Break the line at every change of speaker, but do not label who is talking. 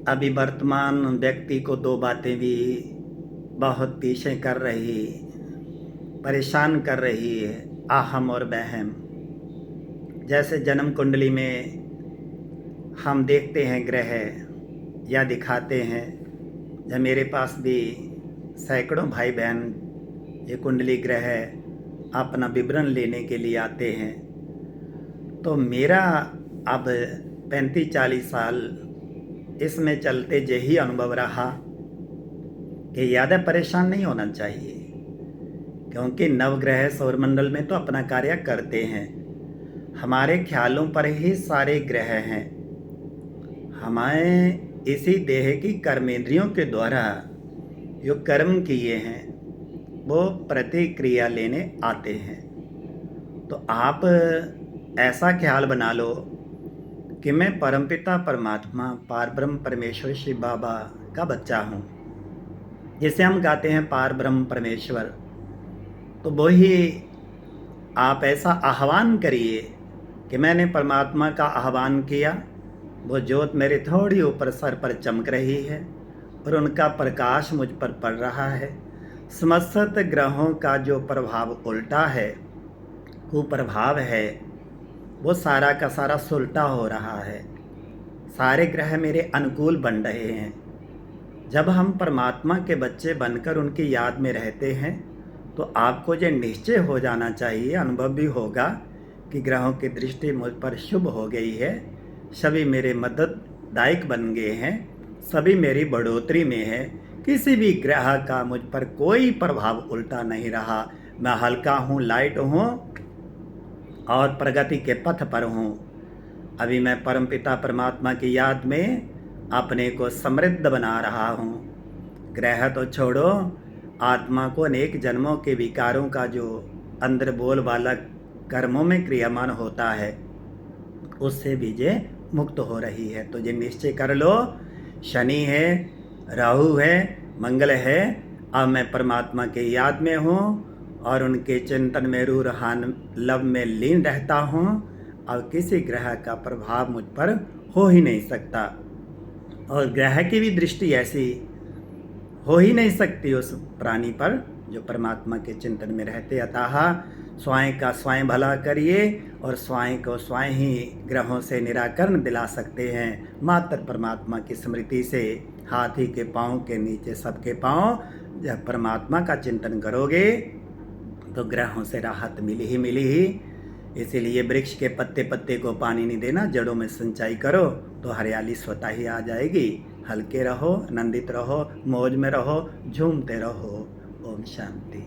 अभी वर्तमान व्यक्ति को दो बातें भी बहुत पीछे कर रही, परेशान कर रही है, अहम और वहम। जैसे जन्म कुंडली में हम देखते हैं ग्रह या दिखाते हैं, जब मेरे पास भी सैकड़ों भाई बहन ये कुंडली ग्रह अपना विवरण लेने के लिए आते हैं, तो मेरा अब 35-40 साल इसमें चलते यही अनुभव रहा कि ज़्यादा परेशान नहीं होना चाहिए, क्योंकि नवग्रह सौरमंडल में तो अपना कार्य करते हैं। हमारे ख्यालों पर ही सारे ग्रह हैं। हमें इसी देह की कर्मेंद्रियों के द्वारा जो कर्म किए हैं वो प्रतिक्रिया लेने आते हैं। तो आप ऐसा ख्याल बना लो कि मैं परमपिता परमात्मा पारब्रह्म परमेश्वर शिव बाबा का बच्चा हूँ, जिसे हम कहते हैं पारब्रह्म परमेश्वर। तो वही आप ऐसा आह्वान करिए कि मैंने परमात्मा का आह्वान किया, वो ज्योत मेरे थोड़ी ऊपर सर पर चमक रही है और उनका प्रकाश मुझ पर पड़ रहा है। समस्त ग्रहों का जो प्रभाव उल्टा है, कुप्रभाव है, वो सारा का सारा सुलटा हो रहा है। सारे ग्रह मेरे अनुकूल बन रहे हैं। जब हम परमात्मा के बच्चे बनकर उनकी याद में रहते हैं तो आपको ये निश्चय हो जाना चाहिए, अनुभव भी होगा कि ग्रहों की दृष्टि मुझ पर शुभ हो गई है। सभी मेरे मदददायक बन गए हैं, सभी मेरी बढ़ोतरी में है। किसी भी ग्रह का मुझ पर कोई प्रभाव उल्टा नहीं रहा। मैं हल्का हूँ, लाइट हूँ और प्रगति के पथ पर हूँ। अभी मैं परमपिता परमात्मा की याद में अपने को समृद्ध बना रहा हूँ। ग्रह तो छोड़ो, आत्मा को अनेक जन्मों के विकारों का जो अंदर बोल वाला कर्मों में क्रियामान होता है, उससे भी ये मुक्त हो रही है। तो ये निश्चय कर लो, शनि है, राहु है, मंगल है, अब मैं परमात्मा के याद में हूँ और उनके चिंतन में रूह रहान लव में लीन रहता हूँ। अब किसी ग्रह का प्रभाव मुझ पर हो ही नहीं सकता और ग्रह की भी दृष्टि ऐसी हो ही नहीं सकती उस प्राणी पर जो परमात्मा के चिंतन में रहते। अतः स्वयं का स्वयं भला करिए और स्वयं को स्वयं ही ग्रहों से निराकरण दिला सकते हैं। मात्र परमात्मा की स्मृति से हाथी के पाँव के नीचे सबके पाँव, जब परमात्मा का चिंतन करोगे तो ग्रहों से राहत मिली ही। इसीलिए वृक्ष के पत्ते पत्ते को पानी नहीं देना, जड़ों में सिंचाई करो तो हरियाली स्वतः ही आ जाएगी। हल्के रहो, आनंदित रहो, मौज में रहो, झूमते रहो। ओम शांति।